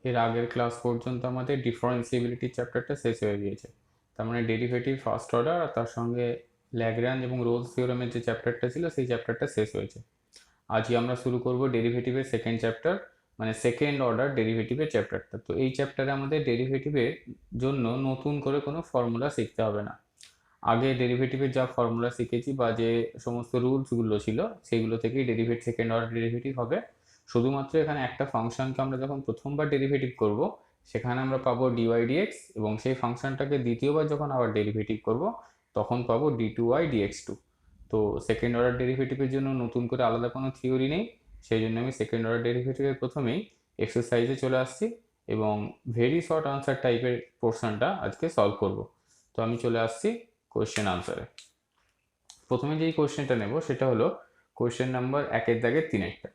এর আগের ক্লাস পর্যন্ত আমাদের ডিফারেন্সিবিলিটি চ্যাপ্টারটা শেষ হয়ে গিয়েছে। তার মানে ডেরিভেটিভ ফার্স্ট অর্ডার আর তার সঙ্গে ল্যাগ্রাঞ্জ এবং রোলস থিওরেমের যে চ্যাপ্টারটা ছিল সেই চ্যাপ্টারটা শেষ হয়েছে। আজকে আমরা শুরু করব ডেরিভেটিভের সেকেন্ড চ্যাপ্টার, মানে সেকেন্ড অর্ডার ডেরিভেটিভের চ্যাপ্টারটা। তো এই চ্যাপ্টারে আমাদের ডেরিভেটিভের জন্য নতুন করে কোনো ফর্মুলা শিখতে হবে না। আগে ডেরিভেটিভের যা ফর্মুলা শিখেছি বা যে সমস্ত রুলসগুলো ছিল সেগুলো থেকেই সেকেন্ড অর্ডার ডেরিভেটিভ হবে। শুধুমাত্র এখানে একটা ফাংশনকে আমরা যখন প্রথমবার ডেরিভেটিভ করব সেখানে আমরা পাবো ডিওয়াই ডিএক্স, এবং সেই ফাংশনটাকে দ্বিতীয়বার যখন আবার ডেরিভেটিভ করব তখন পাবো ডি2ওয়াই ডিএক্স টু। তো সেকেন্ড অর্ডার ডেরিভেটিভের জন্য নতুন করে আলাদা কোনো থিওরি নেই, সেই জন্য আমি সেকেন্ড অর্ডার ডেরিভেটিভের প্রথমেই এক্সারসাইজে চলে আসছি এবং ভেরি শর্ট আনসার টাইপের পোর্শনটা আজকে সলভ করব। তো আমি চলে আসছি কোয়েশ্চেন আনসারে। প্রথমে যেই কোয়েশ্চেনটা নেব সেটা হলো কোয়েশ্চেন নাম্বার 1-3।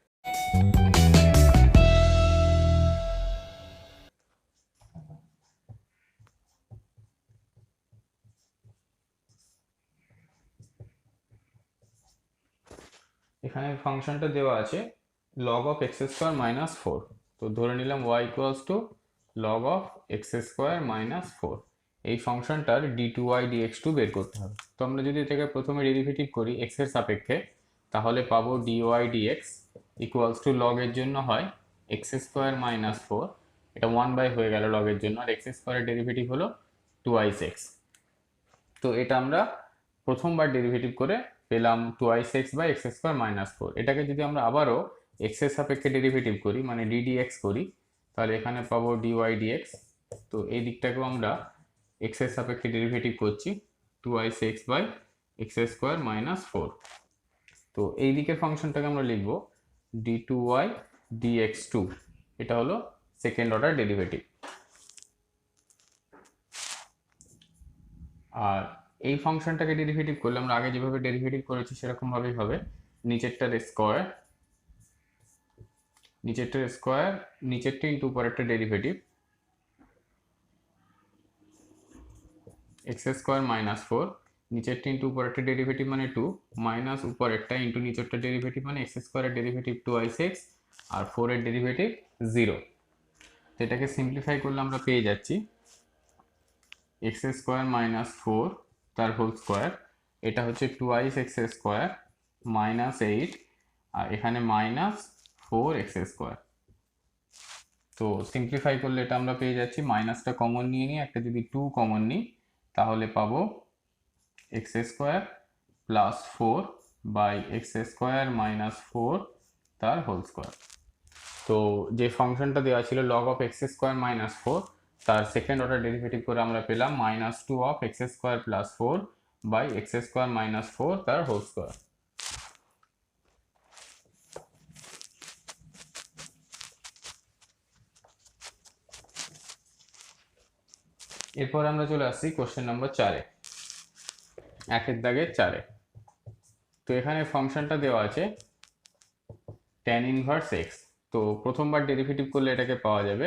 এখানে ফাংশনটা দেওয়া আছে log of x square minus 4। তো ধরে নিলাম y equals two log of x square minus 4। এই ফাংশনটার d2y dx2 বের করতে হবে। তো আমরা যদি এটাকে প্রথমে ডেরিভেটিভ করি x এর সাপেক্ষে, তাহলে পাবো dy dx equals two log এর জন্য হয় x স্কোয়ার মাইনাস 4, এটা 1 হয়ে গেল log এর জন্য, আর x স্কোয়ারের ডেরিভেটিভ হলো 2x। তো এটা আমরা প্রথমবার ডেরিভেটিভ করে পেলাম 2x/x²-4। এটাকে যদি আমরা আবারও x এর সাপেক্ষে ডেরিভেটিভ করি, মানে ddx করি, তাহলে এখানে পাবো dy dx। তো এই দিকটাকেও আমরা x এর সাপেক্ষে ডেরিভেটিভ করছি 2x/x²-4। তো এই দিকের ফাংশনটাকে আমরা লিখব d2y dx2। এটা হলো সেকেন্ড অর্ডার ডেরিভেটিভ। আর এই ফাংশনটাকে ডেরিভেটিভ করলে আমরা আগে যেভাবে ডেরিভেটিভ করেছি সেরকম ভাবেই হবে। নিচেরটার স্কোয়ার, নিচেরটা ইন্টু উপরেরটা ডেরিভেটিভ এক্স স্কোয়ার মাইনাস 4, নিচেরটা ইন্টু উপরেরটা ডেরিভেটিভ মানে 2, মাইনাস উপরেরটা ইন্টু নিচেরটা ডেরিভেটিভ মানে এক্স স্কোয়ারের ডেরিভেটিভ 2x, আর 4 এর ডেরিভেটিভ 0। তো এটাকে সিম্পলিফাই করলে আমরা পেয়ে যাচ্ছি এক্স স্কোয়ার মাইনাস 4 তার হোল স্কোয়ার, এটা হচ্ছে 2x স্কোয়ার মাইনাস 8, আর এখানে মাইনাস 4x স্কোয়ার। তো সিম্পলিফাই করলে এটা আমরা পেয়ে যাচ্ছি, মাইনাসটা কমন নিয়ে নিই, একটা যদি 2 কমন নিই তাহলে পাবো x square plus 4/x² minus 4 তার হোল স্কোয়ার। তো যে ফাংশনটা দেওয়া ছিল log of x² মাইনাস 4, তার সেকেন্ড অর্ডার ডেরিভেটিভ করে আমরা পেলাম -2 of x² plus 4/x² minus 4 তার হোল স্কোয়ার। এরপর আমরা চলে আসছি কোশ্চেন নাম্বার 4-এ, 1-4। তো এখানে ফাংশনটা দেওয়া আছে tan ইনভার্স x। তো প্রথমবার ডেরিভেটিভ করলে এটাকে পাওয়া যাবে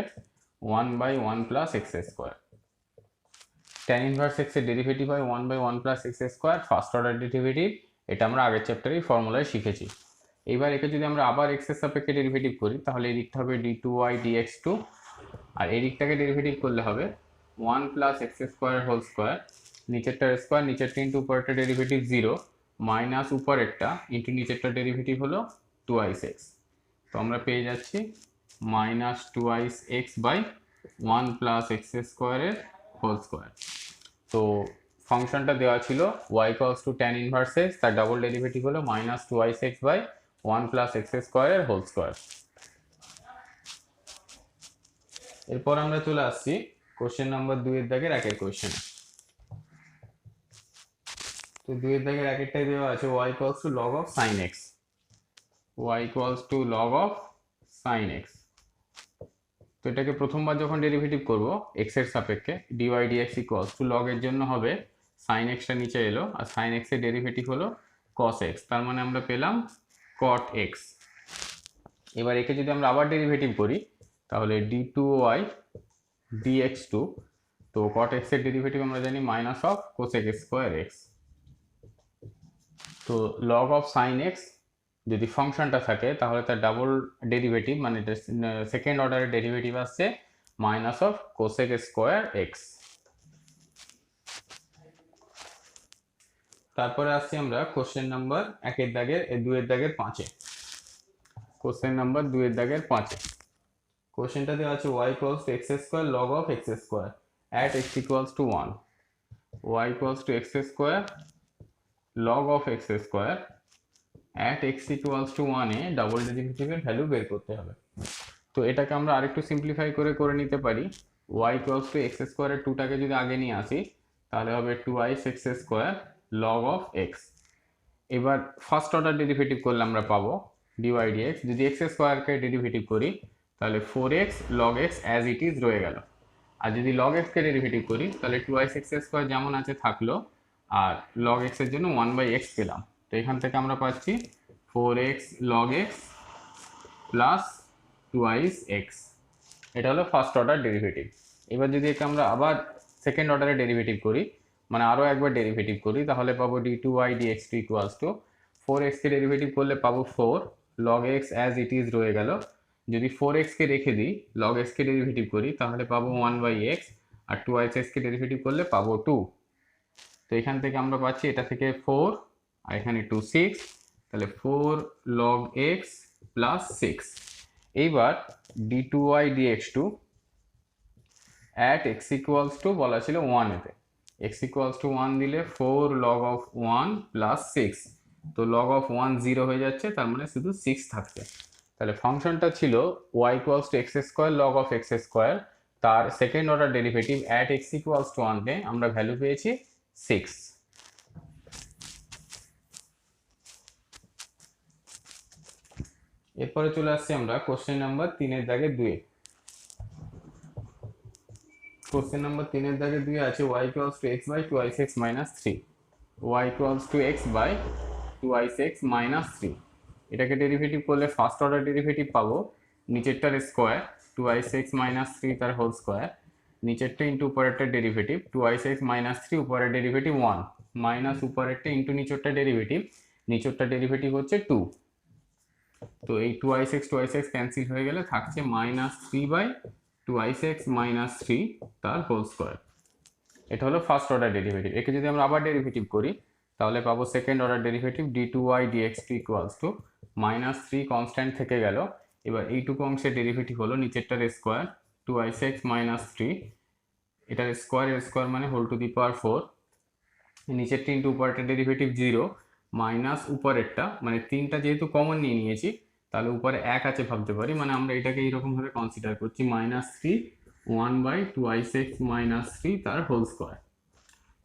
1/1 plus x square. tan inverse x এর ডেরিভেটিভ হয় 1/1 plus x square, first order derivative. এটা আমরা আগের চ্যাপ্টারেই ফর্মুলায় শিখেছি। এইবার একে যদি আমরা আবার x এর সাপেক্ষে ডেরিভেটিভ করি তাহলে এই দিকটা হবে d2y dx2, আর এই দিকটাকে ডেরিভেটিভ করলে হবে 1 plus x square whole square, নিচেরটার স্কোয়ার, নিচেরটা ইন্টু উপরেরটা ডেরিভেটিভ 0, মাইনাস উপরেরটা ইন্টু নিচেরটা ডেরিভেটিভ হলো 2x। তো আমরা পেয়ে যাচ্ছি -2x/1 প্লাস এক্স স্কোয়ারের হোল স্কোয়ার। তো ফাংশনটা দেওয়া ছিল y equals to tan inverse x, তার ডাবল ডেরিভেটিভ হলো -2x/1 প্লাস এক্স স্কোয়ারের হোল স্কোয়ার। এরপর আমরা চলে আসছি কোশ্চেন নাম্বার 2-1 কোশ্চেন। তো 2-1টাই দেওয়া আছে y equals two log of sin x, y equals two log of sin x। তো এটাকে প্রথমবার যখন ডেরিভেটিভ করব x এর সাপেক্ষে dy dx equals two log এর জন্য হবে sin x টা নিচে এলো, আর sin x এর ডেরিভেটিভ হলো cos x, তার মানে আমরা পেলাম cot x। এবার একে যদি আমরা আবার ডেরিভেটিভ করি তাহলে d2y dx2। তো cot x এর ডেরিভেটিভ আমরা জানি minus of cosec square x। তো log of sin x যদি ফাংশনটা থাকে তাহলে তার ডাবল ডেরিভেটিভ মানে সেকেন্ড অর্ডারের ডেরিভেটিভ আসছে minus of cosec square x. তারপরে আসছি আমরা কোশ্চেন নাম্বার 2-এর দাগের 5-এ। কোশ্চেন নাম্বার 2-এর দাগের 5-এ কোশ্চেনটা দেওয়া আছে y equals to x square log of x square at x equals to 1. y equals to x square log of x square at x equals to 1 A double ডেরিভেটিভের value বের করতে হবে। তো এটাকে আমরা আরেকটু সিম্পলিফাই করে নিতে পারি। y equals to x square এর 2টাকে যদি আগে নিয়ে আসি তাহলে হবে 2x square log of x। এবার ফার্স্ট অর্ডার ডেরিভেটিভ করলে আমরা পাবো dy dx। যদি x স্কোয়ারকে ডেরিভেটিভ করি তাহলে 4x log x as it is রয়ে গেল। আর যদি log x কে ডেরিভেটিভ করি তাহলে 2x স্কোয়ার যেমন আছে থাকলো, আর log x এর জন্য 1/x পেলাম। তো এখান থেকে আমরা পাচ্ছি 4x log x plus 2x। এটা হলো ফার্স্ট অর্ডার ডেরিভেটিভ। এবার যদি একে আমরা আবার সেকেন্ড অর্ডারে ডেরিভেটিভ করি, মানে আরও একবার ডেরিভেটিভ করি, তাহলে পাবো d2y dx2 equals two 4x কে ডেরিভেটিভ করলে পাবো 4 log x as it is রয়ে গেল। যদি 4x কে রেখে দিই log x কে ডেরিভেটিভ করি তাহলে পাবো 1/x, আর 2x কে ডেরিভেটিভ করলে পাবো 2। তো এখান থেকে আমরা পাচ্ছি এটা থেকে 4 আর এখানে 2 6, তাহলে 4 log x প্লাস 6। এইবার d2y dx2 at x equals to বলা ছিল 1 এতে, x equals to 1 দিলে 4 log of 1 plus 6, তো log of 1 0 হয়ে যাচ্ছে, তার মানে শুধু 6 থাকছে। তাহলে ফাংশনটা ছিল y equals to x square log of x square, তার second order derivative at x equals to 1 তে আমরা ভ্যালু পেয়েছি 6। এরপরে চলে আসছি আমরা কোশ্চেন নাম্বার 3-এর দাগে 2-এ। কোশ্চেন নাম্বার 3-এর দাগে 2 আছে y equals to x by 2x minus 3, y equals to x by 2x minus 3। এটাকে ডেরিভেটিভ করলে ফার্স্ট অর্ডার ডেরিভেটিভ পাবো নিচেরটার স্কোয়ার 2x minus 3 তার হোল স্কোয়ার, নিচেরটা ইন্টু উপরেরটা ডেরিভেটিভ 2x minus 3, উপরের ডেরিভেটিভ 1 মাইনাস উপরেরটা ইন্টু নিচেরটা ডেরিভেটিভ, নিচেরটা ডেরিভেটিভ হচ্ছে 2। তো এই 2x ক্যান্সেল হয়ে গেলে থাকছে মাইনাস 3/2x minus 3 তার হোল স্কোয়ার। এটা হলো ফার্স্ট অর্ডার ডেরিভেটিভ। একে যদি আমরা আবার ডেরিভেটিভ করি তাহলে পাবো second order derivative d2y dx2 equals to minus 3 constant থেকে গেল। এবার এইটুকু অংশের ডেরিভেটিভ হলো নিচেরটার স্কোয়ার 2x minus 3, এটার স্কোয়ার মানে হোল টু দি পাওয়ার 4, নিচেরটা ইন্টু উপরেরটা ডেরিভেটিভ 0 মাইনাস উপরেরটা, মানে 3টা যেহেতু কমন নিয়ে নিয়েছি তাহলে উপরে 1 আছে ভাবতে পারি, মানে আমরা এটাকে এইরকমভাবে কনসিডার করছি মাইনাস 3 1/2x minus 3 তার হোল স্কোয়ার।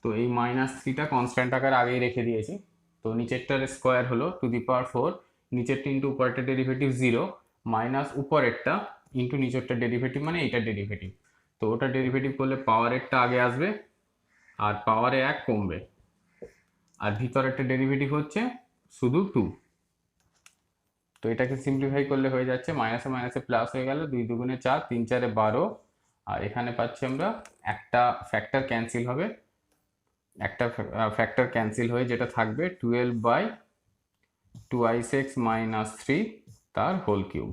তো এই মাইনাস 3টা কনস্ট্যান্ট আকার আগেই রেখে দিয়েছি। তো নিচেরটার স্কোয়ার হলো টু দি পাওয়ার 4, নিচেরটা ইন্টু উপরেরটা ডেরিভেটিভ 0 মাইনাস উপরেরটা ইন্টু নিচেরটা ডেরিভেটিভ মানে এইটার ডেরিভেটিভ। তো ওটা ডেরিভেটিভ করলে পাওয়ারেরটা আগে আসবে আর পাওয়ারে 1 কমবে, আর ভিতরেরটা ডেরিভেটিভ হচ্ছে শুধু 2। তো এটাকে সিম্পলিফাই করলে হয়ে যাচ্ছে মাইনাসে মাইনাসে প্লাস হয়ে গেল, 2 2 4 3 4 12, আর এখানে পাচ্ছি আমরা একটা ফ্যাক্টর ক্যান্সেল হবে, একটা ফ্যাক্টর ক্যান্সেল হয়ে যেটা থাকবে 12/2x minus 3 তার হোল কিউব।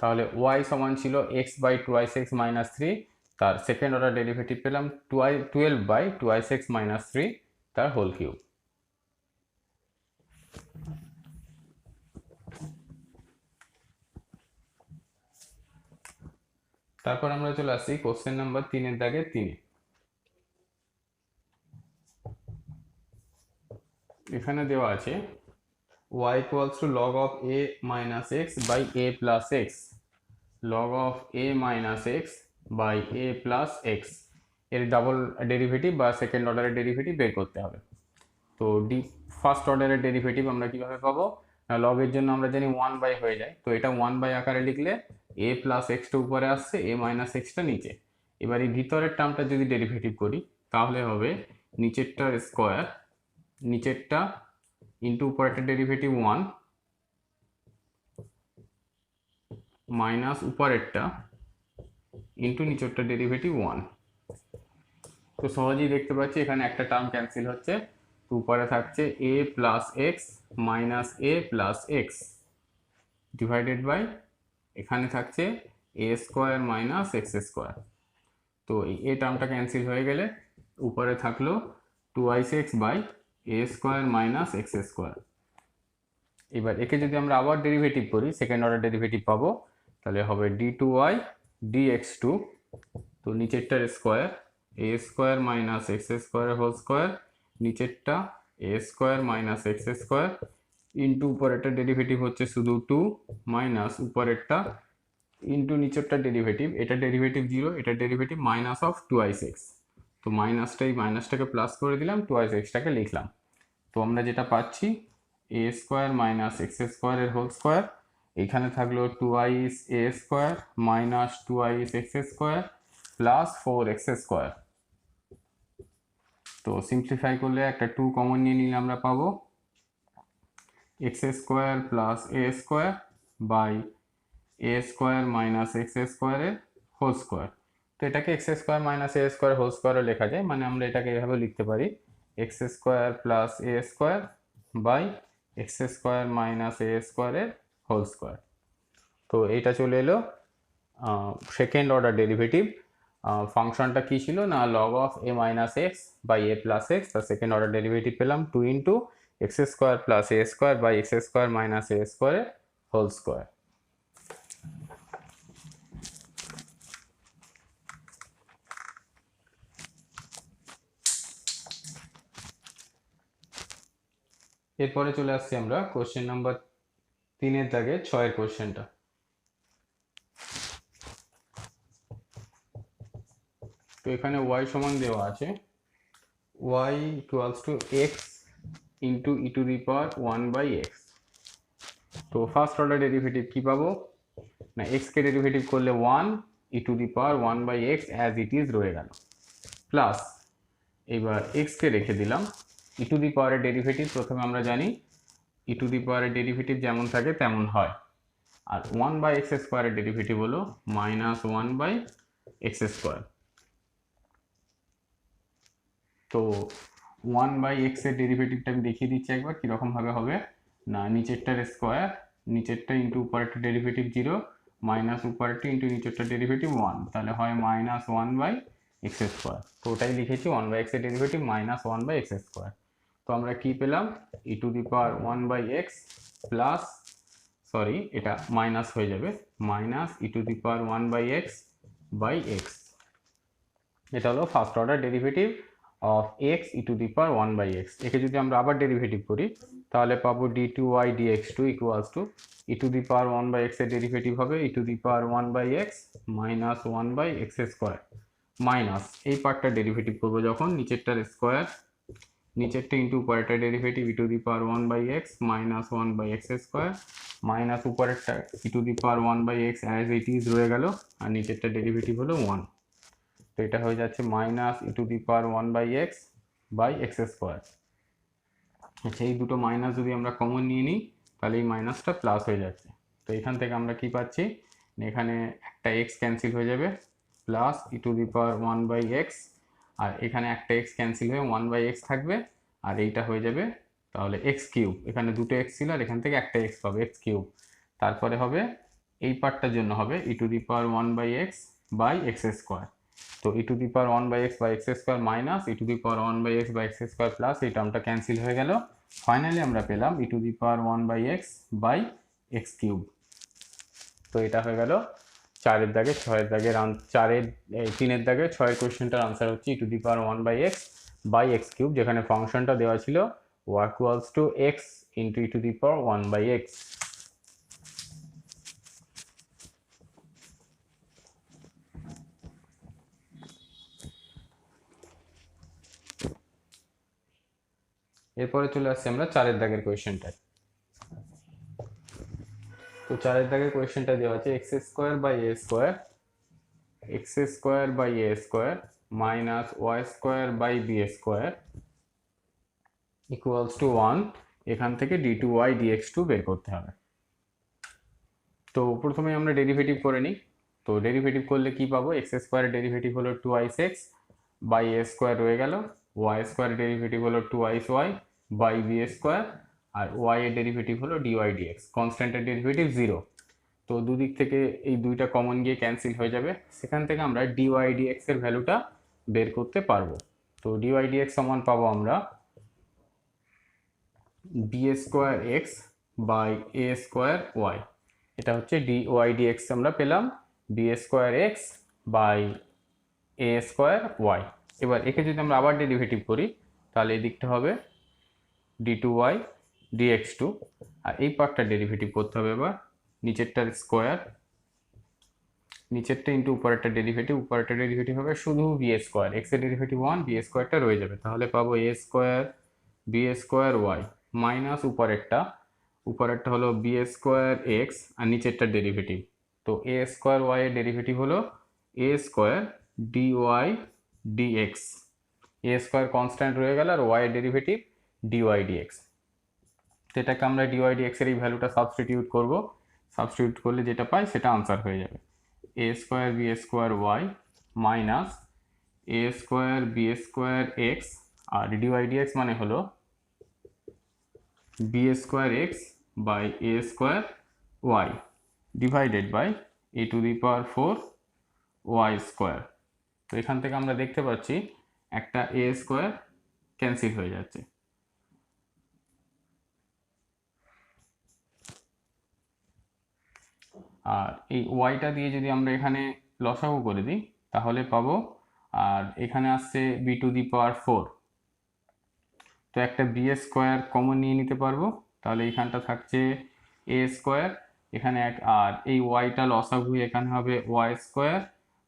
তাহলে y সমান ছিল x/2x minus 3, তার সেকেন্ড অর্ডার ডেরিভেটিভ পেলাম 12/2x minus 3 তার হোল কিউব। তারপর আমরা চলে আসছি কোশ্চেন নাম্বার 3-এর দাগে 3-এ। এখানে দেওয়া আছে y equals to log of a minus x by a plus x, log of a minus x by a plus x এর ডাবল ডেরিভেটিভ বা সেকেন্ড অর্ডারের ডেরিভেটিভ বের করতে হবে। তো ফার্স্ট অর্ডারের ডেরিভেটিভ আমরা কিভাবে পাবো, লগ এর জন্য আমরা জানি 1/, হয়ে যায়, তো এটা 1/, আকারে লিখলে a প্লাস এক্সটা উপরে আসছে, a মাইনাস এক্সটা নিচে। এবার এই ভিতরের টার্মটা যদি ডেরিভেটিভ করি তাহলে হবে নিচেরটার স্কোয়ার, নিচেরটা ইন্টু উপরেরটা ডেরিভেটিভ 1 মাইনাস উপরেরটা ইন্টু নিচেরটা ডেরিভেটিভ 1। তো সহজেই দেখতে পাচ্ছি এখানে একটা টার্ম ক্যান্সেল হচ্ছে, তো উপরে থাকছে a plus x minus a plus x divided by এখানে থাকছে a square minus x square. তো এই টার্মটা ক্যান্সেল হয়ে গেলে উপরে থাকলো 2x by a square minus x square. এবার একে যদি আমরা আবার ডেরিভেটিভ করি, সেকেন্ড অর্ডার ডেরিভেটিভ পাবো, তাহলে হবে d2y dx2, তো নিচেরটার square a square minus x square whole square, নিচেরটা a square minus x square into উপরেরটা ডেরিভেটিভ হচ্ছে শুধু 2 মাইনাস উপরেরটা ইন্টু নিচেরটা ডেরিভেটিভ, এটা ডেরিভেটিভ 0, এটা ডেরিভেটিভ মাইনাস অফ 2x। তো মাইনাসটাকে প্লাস করে দিলাম, 2xটাকে লিখলাম। তো আমরা যেটা পাচ্ছি এ স্কোয়ার মাইনাস এক্স স্কোয়ারের হোল স্কোয়ার, এখানে থাকলো 2x a square minus 2x x square plus 4x square. তো সিম্পলিফাই করলে একটা 2 কমন নিয়ে নিলে আমরা পাবো x square plus a square by a square minus x স্কোয়ারের হোল স্কোয়ার। তো এটাকে x square minus a square whole স্কোয়ারও লেখা যায়, মানে আমরা এটাকে এভাবে লিখতে পারি x square plus a square by x square minus a স্কোয়ারের হোল স্কোয়ার। তো এইটা চলে এলো সেকেন্ড অর্ডার ডেরিভেটিভ। ফাংশনটা কী ছিল না, log of a minus x by a plus x, তার সেকেন্ড অর্ডার ডেরিভেটিভ পেলাম 2 into x square plus a square by x square minus a স্কোয়ারের হোল স্কোয়ার। এরপরে চলে আসছি আমরা কোশ্চেন নাম্বার 3-এর দাগে 6-এর কোশ্চেনটা। তো এখানে y সমান দেওয়া আছে y equals two x into e to the power 1/x। তো ফার্স্ট অর্ডার ডেরিভেটিভ কি পাবো না, এক্স কে ডেরিভেটিভ করলে 1 e to the power 1/x as it is রয়ে গেল, প্লাস এবার এক্স কে রেখে দিলাম। ই টু দি পাওয়ারের ডেরিভেটিভ প্রথমে আমরা জানি ই টু দি পাওয়ারের ডেরিভেটিভ যেমন থাকে তেমন হয়, আর 1/x স্কোয়ারের ডেরিভেটিভ হলো মাইনাস 1/x স্কোয়ার। তো 1/x এর ডেরিভেটিভটা আমি দেখিয়ে দিচ্ছি একবার কীরকম ভাবে হবে না, নিচেরটার স্কোয়ার, নিচেরটা ইন্টু উপরেরটা ডেরিভেটিভ 0 মাইনাস উপরেরটা ইন্টু নিচেরটা ডেরিভেটিভ 1, তাহলে হয় মাইনাস 1/x স্কোয়ার। তো ওটাই লিখেছি 1/x এর ডেরিভেটিভ মাইনাস 1/x স্কোয়ার। তো আমরা কি পেলাম e to the power 1/x plus, sorry এটা মাইনাস হয়ে যাবে, minus e to the power 1/x by x. এটা হলো first order derivative of x e to the power 1/x। একে যদি আমরা আবার ডেরিভেটিভ করি তাহলে পাবো d2y dx2 equals to e to the power 1/x এর ডেরিভেটিভ হবে e to the power 1/x minus 1/x square, minus এই পার্টটা ডেরিভেটিভ করবো যখন নিচেরটার স্কোয়ার, নিচেরটা ইন্টু উপরেরটা derivative e to the power 1/x minus 1/x square, minus উপরেরটা e to the power 1/x as it is রয়ে গেল, আর নিচেরটা ডেরিভেটিভ হলো 1। তো এটা হয়ে যাচ্ছে minus e to the power 1/x by x square. আচ্ছা, এই দুটো মাইনাস যদি আমরা কমন নিয়ে নিই তাহলে এই মাইনাসটা প্লাস হয়ে যাচ্ছে। তো এখান থেকে আমরা কি পাচ্ছি, এখানে একটা এক্স ক্যান্সেল হয়ে যাবে, plus E to the power 1/x, আর এখানে একটা এক্স ক্যান্সেল হয়ে 1/x থাকবে, আর এইটা হয়ে যাবে তাহলে এক্স কিউব। এখানে দুটো এক্স ছিল আর এখান থেকে একটা এক্স পাবে, এক্স কিউব। তারপরে হবে এই পার্টটার জন্য হবে e to the power 1/x by x square. তো e to the power 1/x by x square minus e to the power 1/x by x square plus, এই টার্মটা ক্যান্সেল হয়ে গেল। ফাইনালি আমরা পেলাম e to the power 1/x by x cube. তো এটা হয়ে গেল 4-এর দাগে 6-এর দাগের 3-এর দাগে 6-এর কোয়েশ্চেনটার আনসার হচ্ছে e to the power 1/x by x cube, যেখানে ফাংশনটা দেওয়া ছিল y equals to x into e to the power 1/x। এরপরে চলে আসছি আমরা 4-এর দাগের কোয়েশ্চেনটায়। তো 4-এর দাগের কোয়েশ্চেনটা দেওয়া আছে x square by a square, x square by a square minus y square by b square equals to 1। এখান থেকে d2y dx2 বের করতে হবে। তো প্রথমে আমরা ডেরিভেটিভ করে নিই। তো ডেরিভেটিভ করলে কি পাবো, এক্স স্কোয়ারের ডেরিভেটিভ হলো 2x বাই এ স্কোয়ার রয়ে গেল, ওয়াই স্কোয়ারের ডেরিভেটিভ হলো 2y বাই বি স্কোয়ার, আর ওয়াই এর ডেরিভেটিভ হলো dy dx, কনস্ট্যান্টের ডেরিভেটিভ 0। তো দুদিক থেকে এই দুইটা কমন গিয়ে ক্যান্সেল হয়ে যাবে, সেখান থেকে আমরা ডিওয়াই ডিএক্স এর ভ্যালুটা বের করতে পারবো। তো ডিওয়াই ডিএক্স সমান পাবো আমরা b square x by a square y. এটা হচ্ছে ডিওয়াই ডিএক্স আমরা পেলাম b square x by a square y. এবার একে যদি আমরা আবার ডেরিভেটিভ করি তাহলে এই দিকটা হবে d two y d x two, আর এই পার্টটা ডেরিভেটিভ করতে হবে এবার নিচেরটার স্কোয়ার, নিচেরটা ইন্টু উপরেরটা ডেরিভেটিভ, উপরেরটা ডেরিভেটিভ হবে শুধু বি স্কোয়ার, এক্স এর ডেরিভেটিভ ওয়ান, বি স্কোয়ারটা রয়ে যাবে, তাহলে পাবো a square b square y minus উপরেরটা হলো বি স্কোয়ার এক্স আর নিচেরটা ডেরিভেটিভ। তো এ স্কোয়ার ওয়াই এর ডেরিভেটিভ হলো a square d y d x, a square constant রয়ে গেল আর ওয়াই এর ডেরিভেটিভ ডিওয়াই ডিএক্স। তো এটাকে আমরা ডিওয়াই ডিএক্স এর এই ভ্যালুটা সাবস্টিটিউট করব, সাবস্টিটিউট করলে যেটা পাই সেটা আনসার হয়ে যাবে a square b square y minus a square b square x, আর ডিওয়াই ডিএক্স মানে হলো b square x by a square y divided by a to the power 4 y square. তো এখান থেকে আমরা দেখতে পাচ্ছি একটা এ স্কোয়ার ক্যান্সেল হয়ে যাচ্ছে, আর এই ওয়াইটা দিয়ে যদি আমরা এখানে লসাগু করে দিই তাহলে পাবো, আর এখানে আসছে বি টু দি পাওয়ার 4, তো একটা বি স্কোয়ার কমন নিয়ে নিতে পারবো, তাহলে এইখানটা থাকছে এ স্কোয়ার, এখানে আর এই ওয়াইটা লসাগু এখানে হবে ওয়াই স্কোয়ার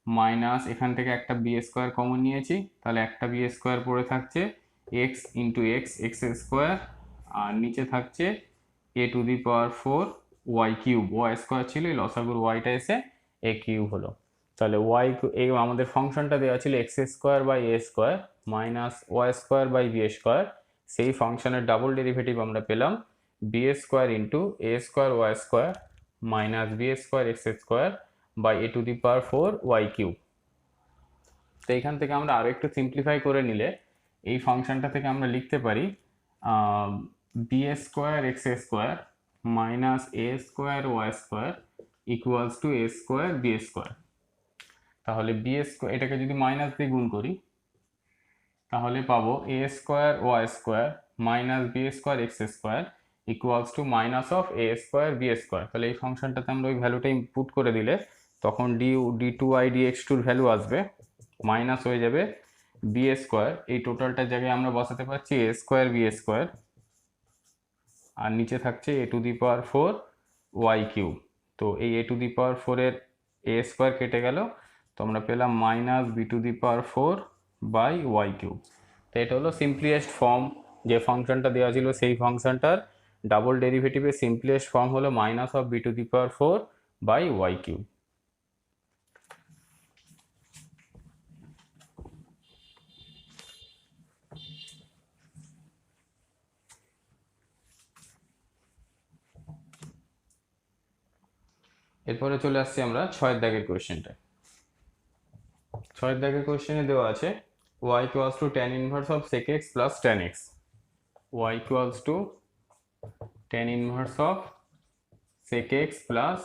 মাইনাস এখান থেকে একটা বি স্কোয়ার কমন নিয়েছি, তাহলে একটা বি স্কোয়ার পড়ে থাকছে x into x x square, আর নিচে থাকছে a to the power 4 y cube, y square ছিল এই লসাগুর ওয়াইটা এসে এ কিউব হলো। তাহলে ওয়াই এই আমাদের ফাংশনটা দেওয়া ছিল x square by a square minus y square by b square, সেই ফাংশনের ডাবল ডেরিভেটিভ আমরা পেলাম b square into a square y square minus b square x square by a to the power 4 y cube. তো এইখান থেকে আমরা আরও একটু সিম্পলিফাই করে নিলে এই ফাংশনটা থেকে আমরা লিখতে পারি b square x square minus a square y square equals to a square b square. তাহলে বি স্কোয়ার এটাকে যদি মাইনাস দিয়ে গুণ করি তাহলে পাবো a square y square minus b square x square equals to minus of a square b square. তাহলে এই ফাংশনটাতে আমরা ওই ভ্যালুটা ইনপুট করে দিলে তখন d two y d x টুর ভ্যালু আসবে মাইনাস হয়ে যাবে বি স্কোয়ার, এই টোটালটার জায়গায় আমরা বসাতে পারছি এ স্কোয়ার বি স্কোয়ার, আর নিচে থাকছে a to the power 4 y cube. তো এই এ টু দি পাওয়ার 4 এর এ স্কোয়ার কেটে গেল, তো আমরা পেলাম minus b to the power 4 by y cube. তো এটা হলো সিম্পলিয়েস্ট ফর্ম, যে ফাংশনটা দেওয়া ছিল সেই ফাংশনটার ডাবল ডেরিভেটিভের সিম্পলিয়েস্ট ফর্ম হলো minus of b to the power 4 by y cube. এরপরে চলে আসছি আমরা 6 দাগের কোয়েশ্চেনটা। 6 দাগের কোয়েশ্চেনে দেওয়া আছে y equals to tan inverse of sec x plus tan x, y equals to tan inverse of sec x plus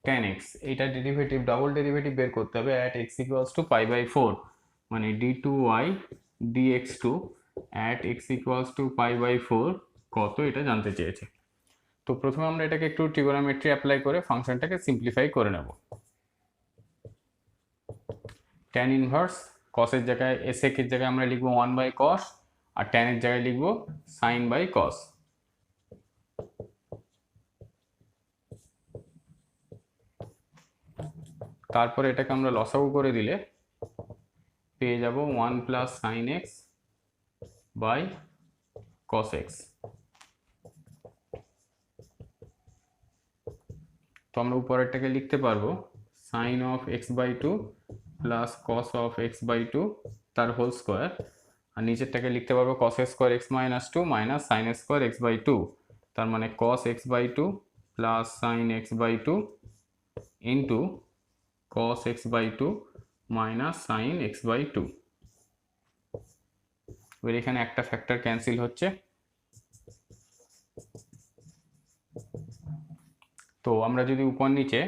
tan x, এইটা ডেরিভেটিভ ডাবল ডেরিভেটিভ বের করতে হবে at x equals to pi by 4, মানে d2y dx2 at x equals to pi by 4 কত এটা জানতে চেয়েছে। তো প্রথমে আমরা এটাকে একটু ট্রিগোনোমেট্রি অ্যাপ্লাই করে ফাংশনটাকে সিম্পলিফাই করে নেব। tan ইনভার্স cos এর জায়গায় sec এর জায়গায় আমরা লিখব 1 বাই cos, আর tan এর জায়গায় লিখব sin বাই cos। তারপরে এটাকে আমরা লসাগু করে দিলে পেয়ে যাব 1 plus sin x by cos x। তো আমরা উপরেরটাকে লিখতে পারবো sin of x by 2 plus cos of x by 2 তার হোল স্কোয়ার, আর নিচেরটাকে লিখতে পারবো cos square x minus 2 minus sin square x by 2, তার মানে cos x by 2 plus sin x by 2 into cos x by 2 minus sin x by 2। এবার এখানে একটা factor cancel হচ্ছে, তো আমরা যদি উপর নিচে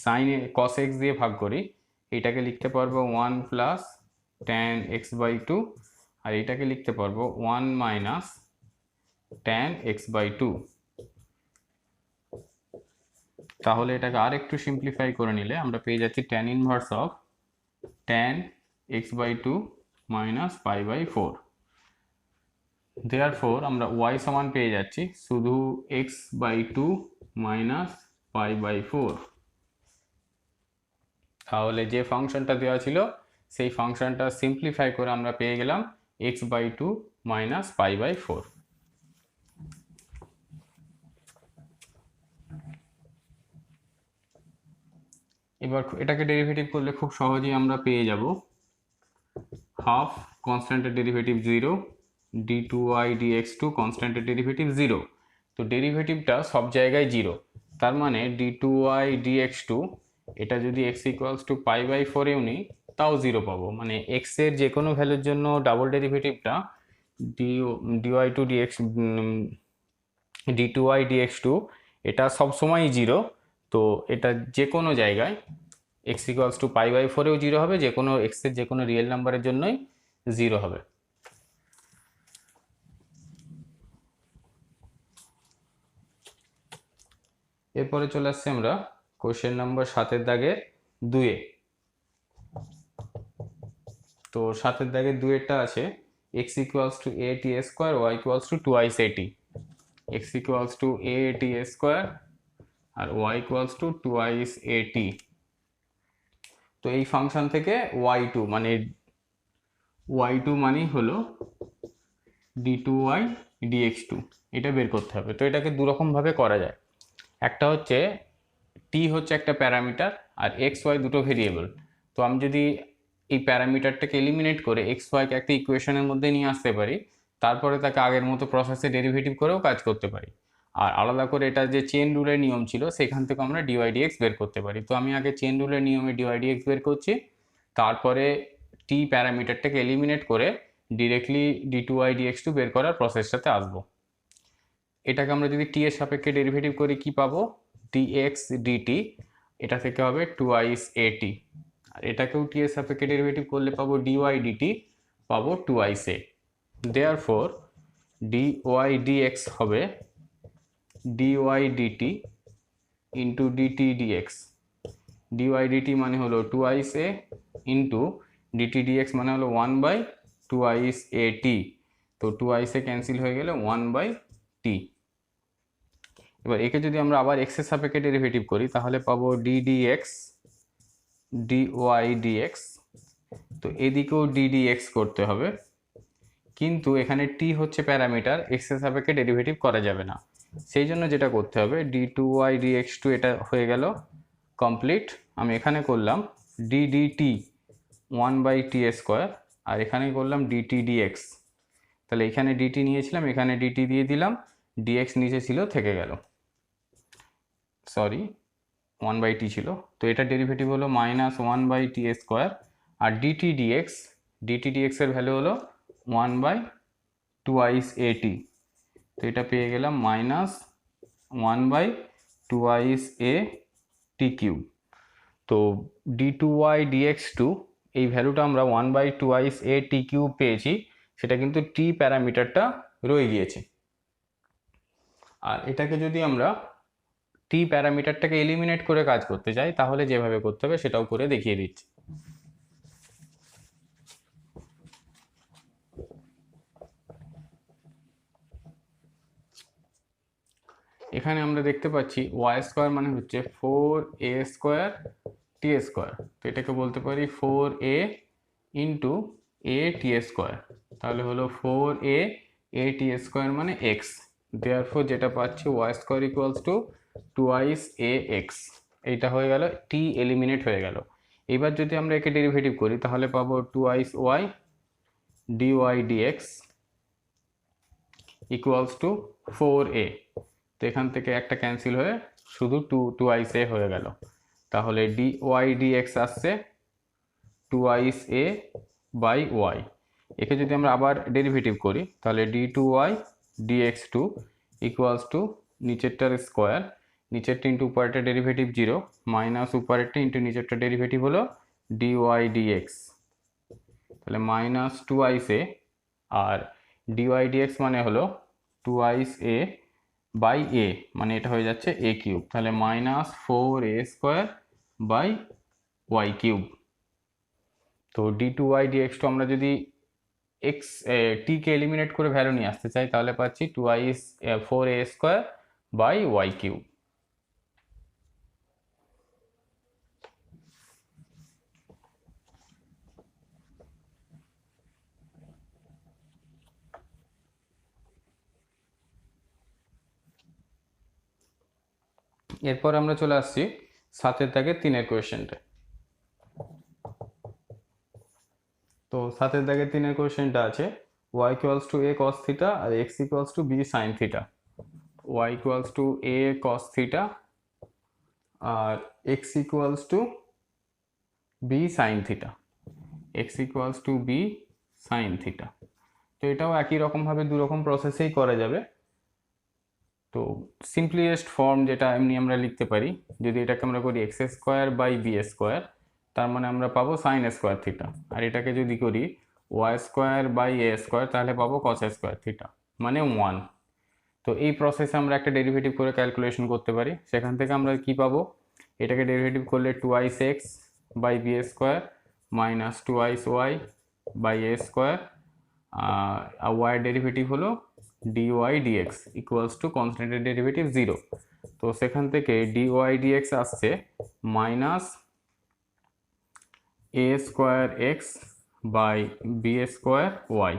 সাইন কস এক্স দিয়ে ভাগ করি, এটাকে লিখতে পারবো 1 প্লাস ট্যান এক্স বাই 2, আর এটাকে লিখতে পারবো 1 মাইনাস ট্যান এক্স বাই 2। তাহলে এটাকে আর একটু সিম্পলিফাই করে নিলে আমরা পেয়ে যাচ্ছি tan inverse of tan x by 2 minus pi by 4। Therefore আমরা y সমান পেয়ে যাচ্ছি শুধু x by 2 minus pi by 4। তাহলে যে ফাংশনটা দেওয়া ছিল সেই ফাংশনটা সিম্পলিফাই করে আমরা পেয়ে গেলাম x by 2 minus pi by 4। এবার এটাকে ডেরিভেটিভ করলে খুব সহজেই আমরা পেয়ে যাব হাফ কনস্ট্যান্টের ডেরিভেটিভ 0, d2y dx2 কনস্ট্যান্টের ডেরিভেটিভ 0। তো ডেরিভেটিভটা সব জায়গায় 0, তার মানে d2y dx2 এটা যদি x equals to pi by 4 এও নিই তাও 0 পাবো। মানে x এর যে কোনো ভ্যালুর জন্য ডাবল ডেরিভেটিভটা dy to dx d2y dx2 এটা সবসময়ই 0। তো এটা যে কোনো জায়গায় x equals to pi by 4 এও 0 হবে, যে কোনো x এর যে কোনো রিয়েল নাম্বারের জন্যই 0 হবে। এরপরে চলে আসছি আমরা কোশ্চেন নাম্বার 7 দাগের 2-এ। তো 7 দাগের 2-এরটা আছে x equals to a t square y equals to 2i at, x equals to a t square আর y equals to 2i at। তো এই ফাংশন থেকে y2 মানেই হলো d2y dx2 এটা বের করতে হবে। তো এটাকে দুরকম ভাবে করা যায়। একটা হচ্ছে t হচ্ছে একটা প্যারামিটার আর এক্স ওয়াই দুটো ভেরিয়েবল। তো আমি যদি এই প্যারামিটারটাকে এলিমিনেট করে এক্স ওয়াইকে একটা ইকুয়েশনের মধ্যে নিয়ে আসতে পারি, তারপরে তাকে আগের মতো প্রসেসে ডেরিভেটিভ করেও কাজ করতে পারি। আর আলাদা করে এটা যে চেন রুলের নিয়ম ছিল সেখান থেকে আমরা ডিওয়াই ডিএক্স বের করতে পারি। তো আমি আগে চেন রুলের নিয়মে ডিওয়াই ডিএক্স বের করছি, তারপরে টি প্যারামিটারটাকে এলিমিনেট করে ডিরেক্টলি d2y dx2 বের করার প্রসেসটাতে আসবো। এটাকে আমরা যদি টি এর সাপেক্ষে ডেরিভেটিভ করি কি পাবো, dx dt, এটা থেকে হবে 2i at। আর এটাকেও টি এর সাপেক্ষে ডেরিভেটিভ করলে পাবো dy dt, পাবো 2i a। Therefore dy dx হবে dy dt into dt dx। dy dt মানে হলো 2i a into dt dx মানে হলো 1/2i at। তো 2i a ক্যান্সেল হয়ে গেলে 1/t। এবার একে যদি আমরা আবার x এর সাপেক্ষে ডেরিভেটিভ করি তাহলে পাবো d dx dy dx। তো এদিকেও d dx করতে হবে, কিন্তু এখানে t হচ্ছে প্যারামিটার, x এর সাপেক্ষে ডেরিভেটিভ করা যাবে না। সেই জন্য যেটা করতে হবে d2y dx2 এটা হয়ে গেল কমপ্লিট। আমি এখানে করলাম d dt 1/t স্কোয়ার আর এখানে করলাম dt dx। তাহলে এখানে dt নিয়েছিলাম, এখানে dt দিয়ে দিলাম, dx নিচে ছিল থেকে গেল, সরি 1/t ছিল। তো এটা ডেরিভেটিভ হলো মাইনাস 1/t স্কোয়ার আর dt dx এর ভ্যালু হলো 1/2i at। তো এটা পেয়ে গেলাম মাইনাস 1/2i at কিউব। তো d2y dx2 এই ভ্যালুটা আমরা 1/2i at কিউব পেয়েছি, সেটা কিন্তু t প্যারামিটারটা রয়ে গিয়েছে। আর এটাকে যদি আমরা টি প্যারামিটারটাকে এলিমিনেট করে কাজ করতে চাই তাহলে যেভাবে করতে হবে সেটাও করে দেখিয়ে দিচ্ছি। এখানে আমরা দেখতে পাচ্ছি y স্কোয়ার মানে হচ্ছে 4a স্কোয়ার t স্কোয়ার। তো এটাকে বলতে পারি 4a into a t square, তাহলে হলো 4a a t স্কোয়ার মানে x। দেয়ারফর যেটা পাচ্ছি y square equals to 2i ax। এইটা হয়ে গেল, t এলিমিনেট হয়ে গেল। এবার যদি আমরা একে ডেরিভেটিভ করি তাহলে পাবো 2i y dy dx equals two 4a। তো এখান থেকে একটা ক্যান্সেল হয়ে শুধু 2i a হয়ে গেল। তাহলে dy dx আসছে 2i a বাই y। একে যদি আমরা আবার ডেরিভেটিভ করি তাহলে d2y dx2 ইকুয়ালস টু নিচেরটার স্কোয়ার নিচেরটা ইন্টু উপরেরটা ডেরিভেটিভ 0 মাইনাস উপরেরটা ইন্টু নিচেরটা ডেরিভেটিভ হলো ডিওয়াই ডিএক্স, তাহলে মাইনাস 2ice a, আর ডিওয়াই ডিএক্স মানে হলো 2ice a বাই এ, মানে এটা হয়ে যাচ্ছে এ কিউব, তাহলে minus 4a square by y cube. তো d2y dx2 আমরা যদি এক্স টিকে এলিমিনেট করে ভ্যালু নিয়ে আসতে চাই তাহলে পাচ্ছি 4a square by y cube. এরপর আমরা চলে আসছি 7 দাগের 3 কোয়েশ্চেনটা। তো 7 দাগের 3 কোয়েশ্চেনটা আছে y equals to a cos theta আর x equals to b sin theta. y equals to a cos theta আর x equals to b sin theta, x equals to b sin theta. তো এটাও একই রকমভাবে দুরকম প্রসেসেই করা যাবে। তো সিম্পলিয়েস্ট ফর্ম যেটা এমনি আমরা লিখতে পারি, যদি এটাকে আমরা করি x square by b square, তার মানে আমরা পাবো সাইন স্কোয়ার থিটা, আর এটাকে যদি করি y square by a square তাহলে পাবো কস স্কোয়ার থিটা মানে 1। তো এই প্রসেসে আমরা একটা ডেরিভেটিভ করে ক্যালকুলেশন করতে পারি। সেখান থেকে আমরা কি পাবো, এটাকে ডেরিভেটিভ করলে 2ice x by b square minus 2ice y by a square, আর ওয়াই ডেরিভেটিভ হলো dy dx ইকুয়ালস টু কনস্ট্যান্টের ডেরিভেটিভ 0। তো সেখান থেকে dy dx আসছে minus a square x by b square y.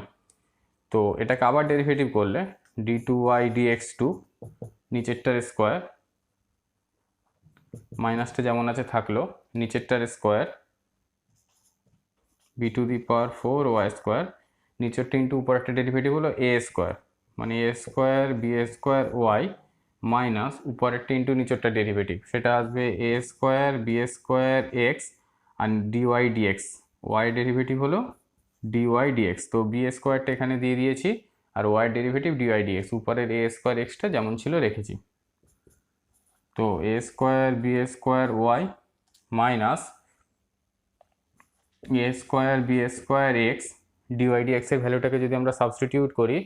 তো এটাকে আবার ডেরিভেটিভ করলে d2y dx2 নিচেরটার স্কোয়ার, মাইনাসটা যেমন আছে থাকলো, নিচেরটার square b to the power 4y square, নিচেরটা ইন্টু উপর একটা ডেরিভেটিভ হলো এ স্কোয়ার মানে a square b square y minus উপরেরটা ইন্টু নিচেরটা ডেরিভেটিভ, সেটা আসবে a square b square x আর ডিওয়াই ডিএক্স, ওয়াই ডেরিভেটিভ হলো ডিওয়াই ডিএক্স। তো বি স্কোয়ারটা এখানে দিয়ে দিয়েছি আর ওয়াই ডেরিভেটিভ ডিওয়াই ডিএক্স, উপরের এ স্কোয়ার এক্সটা যেমন ছিল রেখেছি। তো a square b square y minus a square b square x d y d x এর ভ্যালুটাকে যদি আমরা সাবস্টিটিউট করি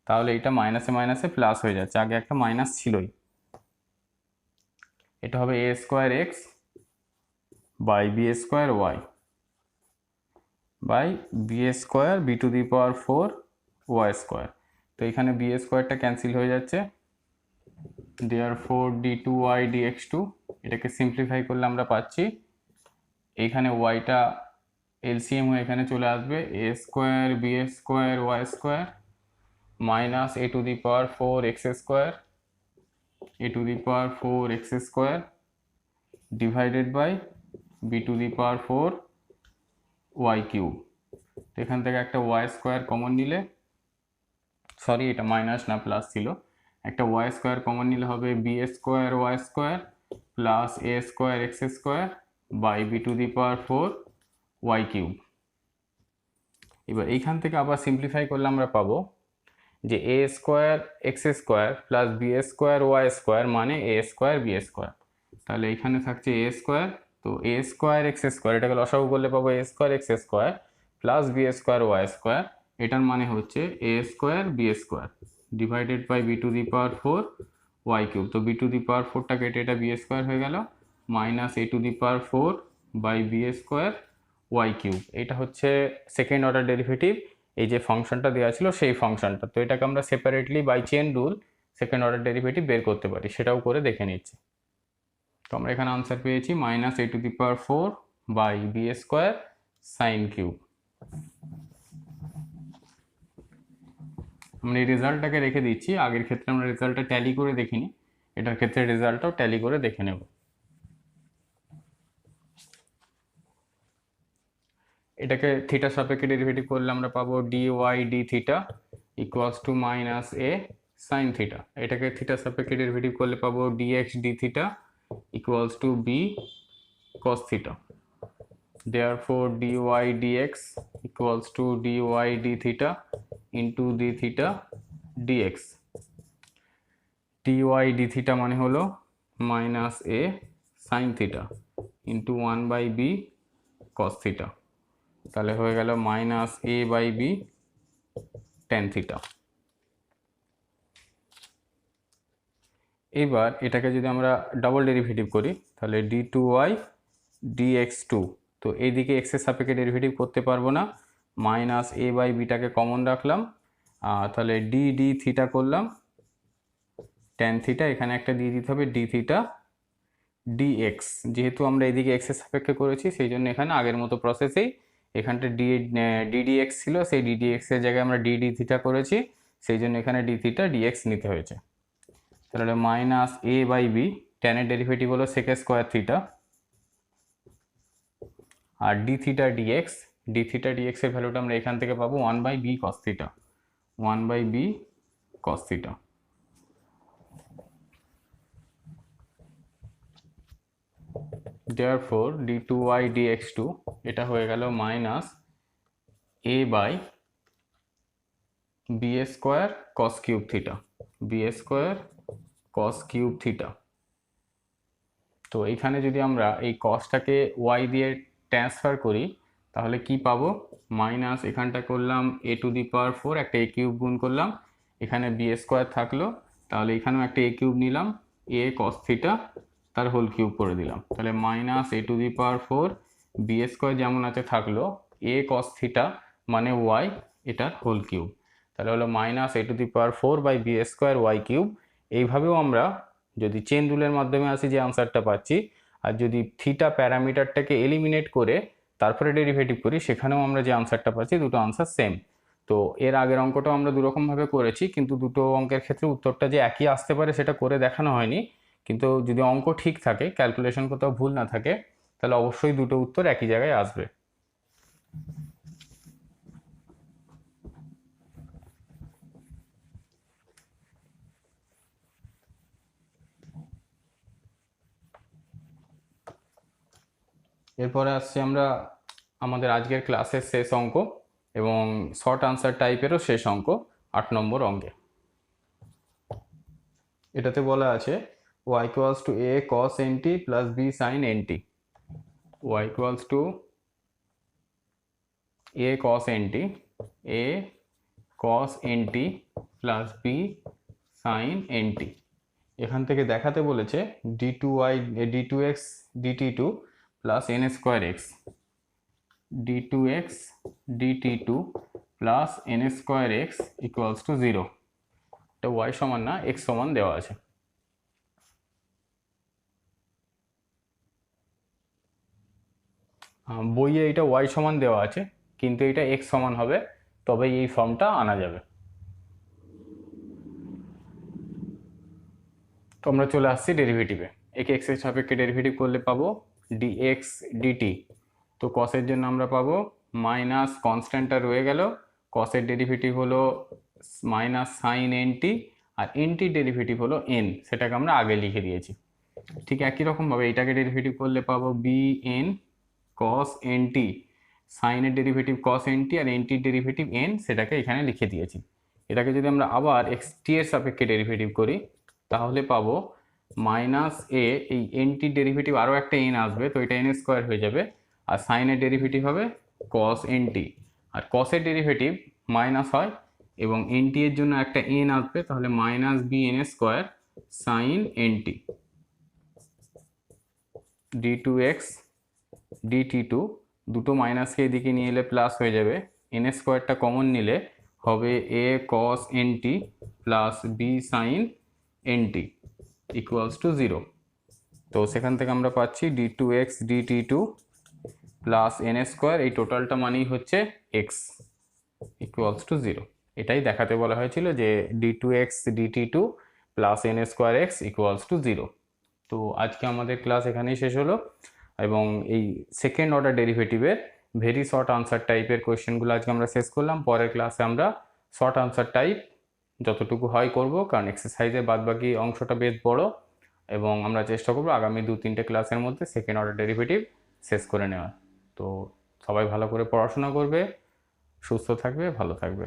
তাহলে এটা মাইনাসে মাইনাসে প্লাস হয়ে যাচ্ছে, আগে একটা মাইনাস ছিলই। এটা হবে a square x by b square y by b square b to the power 4 y square. তো এখানে বি স্কোয়ারটা ক্যান্সেল হয়ে যাচ্ছে, দেয়ারফর d2y dx2, এটাকে সিম্পলিফাই করলে আমরা পাচ্ছি এখানে ওয়াইটা এলসিএম হয়ে এখানে চলে আসবে a square b square y square minus a to the power 4 x square a to the power 4 x square divided by b to the power 4 y cube. এখান থেকে একটা ওয়াই স্কোয়ার কমন নিলে, sorry এটা minus না plus ছিল, একটা y square common নিলে হবে b square y square plus a square x square by b to the power 4 y cube. এবার এইখান থেকে আবার সিম্পলিফাই করলে আমরা পাবো যে a square x square plus b square y square মানে এ স্কোয়ার বি স্কোয়ার। তাহলে এখানে থাকছে এ স্কোয়ার, তো এ স্কোয়ার এক্স স্কোয়ার এটাকে লসাগু করলে পাবো a square x square plus b square y square, এটার মানে হচ্ছে a square b square divided by b to the power 4 y cube. তো বি টু দি পাওয়ার 4টা কেটে এটা বি স্কোয়ার হয়ে গেল minus a to the power 4 by b square y cube. এটা হচ্ছে সেকেন্ড অর্ডার ডেরিভেটিভ, এই যে ফাংশনটা দেওয়া ছিল সেই ফাংশনটা। তো এটাকে আমরা separately by chain rule second order derivative বের করতে পারি, সেটাও করে দেখে নিচ্ছি। তো আমরা এখানে আনসার পেয়েছি minus a to the power 4 by b square sine cube. আমরা এই রেজাল্টটাকে রেখে দিচ্ছি, আগের ক্ষেত্রে আমরা রেজাল্টটা ট্যালি করে দেখিনি, এটার ক্ষেত্রে রেজাল্টটাও ট্যালি করে দেখে নেব। এটাকে থিটার সাপেক্ষে ডেরিভেটিভ করলে আমরা পাবো d y d theta equals to minus a sine theta. এটাকে থিটার সাপেক্ষে ডেরিভেটিভ করলে পাবো d x d theta equals to b cos theta. Therefore dy dx equals to dy d theta into d theta dx। dy d theta মানে হলো minus a sine theta into 1/b cos theta, তাহলে হয়ে গেল minus a/b tan theta. এবার এটাকে যদি আমরা double derivative করি তাহলে d2y dx2, তো এইদিকে এক্সের সাপেক্ষে ডেরিভেটিভ করতে পারবো না, মাইনাস a/bটাকে কমন রাখলাম, তাহলে d থিটা করলাম ট্যান থিটা, এখানে একটা দিয়ে দিতে হবে d থিটা dx, যেহেতু আমরা এদিকে এক্সের সাপেক্ষে করেছি সেই জন্য এখানে আগের মতো প্রসেসেই এখানটা ddx ছিল, সেই ddx এর জায়গায় আমরা d থিটা করেছি, সেই জন্য এখানে d থিটা dx নিতে হয়েছে। তাহলে মাইনাস a/b ট্যানের ডেরিভেটিভ হলো sec স্কোয়ার থিটা, আর d থিটা dx এর ভ্যালুটা আমরা এখান থেকে পাবো 1/b cos theta, 1/b cos theta. therefore d2y dx2 এটা হয়ে গেল minus a/b square cos cube theta, b square cos cube theta. তো এখানে যদি আমরা এই cosটাকে y দিয়ে ট্রান্সফার করি তাহলে কি পাবো, মাইনাস এখানটা করলাম a টু দি পাওয়ার 4, একটা a কিউব গুণ করলাম, এখানে b স্কোয়ার থাকলো, তাহলে এখানেও একটা a কিউব নিলাম, a cos থিটা তার হোল কিউব করে দিলাম, তাহলে minus a to the power 4 b square যেমন আছে থাকলো, a cos থিটা মানে y এটার হোল কিউব, তাহলে হলো minus a to the power 4 by b square y cube. এইভাবেও আমরা যদি চেন রুলের মাধ্যমে আসি যে আনসারটা পাচ্ছি, আর যদি থিটা প্যারামিটারটাকে এলিমিনেট করে তারপরে ডেরিভেটিভ করি সেখানেও আমরা যে আনসারটা পাচ্ছি দুটো আনসার সেম। তো এর আগের অঙ্কটাও আমরা দুরকমভাবে করেছি, কিন্তু দুটো অঙ্কের ক্ষেত্রে উত্তরটা যে একই আসতে পারে সেটা করে দেখানো হয়নি, কিন্তু যদি অঙ্ক ঠিক থাকে, ক্যালকুলেশন কোথাও ভুল না থাকে, তাহলে অবশ্যই দুটো উত্তর একই জায়গায় আসবে। এরপরে আসছি আমরা আমাদের আজকের ক্লাসের শেষ অঙ্ক এবং শর্ট আনসার টাইপেরও শেষ অঙ্ক, 8 নম্বর অঙ্কে। এটাতে বলা আছে y equals to a cos nt plus b sin nt, y equals to a cos nt plus b sin nt। এখান থেকে দেখাতে বলেছে d2y d2x dt2 plus n square x, d2x dt2 plus n square x equals to 0, এটা y সমান না x সমান দেওয়া আছে। বইয়ে এটা y সমান দেওয়া আছে, কিন্তু এটা x সমান হবে, তবে এই ফর্মটা আনা যাবে। তো আমরা চলে আসছি ডেরিভেটিভে, একে x এর সাপেক্ষে ডেরিভেটিভ করলে পাবো dx dt, তো cos এর জন্য আমরা পাবো মাইনাস কনস্ট্যান্টটা রয়ে গেল, cos এর ডেরিভেটিভ হলো মাইনাস সাইন nt, আর nt ডেরিভেটিভ হলো n, সেটাকে আমরা আগে লিখে দিয়েছি। ঠিক একই রকমভাবে এটাকে ডেরিভেটিভ করলে পাবো bn cos nt, সাইনের ডেরিভেটিভ cos nt আর nt ডেরিভেটিভ n, সেটাকে এখানে লিখে দিয়েছি। এটাকে যদি আমরা আবার xt এর সাপেক্ষে ডেরিভেটিভ করি তাহলে পাবো মাইনাস এ, এই nt ডেরিভেটিভ আরও একটা n আসবে, তো এটা n স্কোয়ার হয়ে যাবে, আর সাইনের ডেরিভেটিভ হবে cos nt, আর cos এর ডেরিভেটিভ মাইনাস হয় এবং nt এর জন্য একটা n আসবে, তাহলে minus bn square sine nt, d2x dt2 দুটো মাইনাসকে এদিকে নিয়ে এলে প্লাস হয়ে যাবে, n স্কোয়ারটা কমন নিলে হবে a cos nt plus b sin nt equals to 0। তো সেখান থেকে আমরা পাচ্ছি d2x dt2 plus n square, এই টোটালটা মানেই হচ্ছে x ইকুয়ালস টু 0। এটাই দেখাতে বলা হয়েছিল যে d2x dt2 plus n square x equals two 0। তো আজকে আমাদের ক্লাস এখানেই শেষ হলো, এবং এই সেকেন্ড অর্ডার ডেরিভেটিভের ভেরি শর্ট আনসার টাইপের কোয়েশ্চেনগুলো আজকে আমরা শেষ করলাম। পরের ক্লাসে আমরা শর্ট আনসার টাইপ যতটুকু হয় করব, কারণ এক্সারসাইজের বাদবাকি অংশটা বেশ বড়, এবং আমরা চেষ্টা করব আগামী 2-3টে ক্লাসের মধ্যে সেকেন্ড অর্ডার ডেরিভেটিভ শেষ করে নেওয়ার। তো সবাই ভালো করে পড়াশোনা করবে, সুস্থ থাকবে, ভালো থাকবে।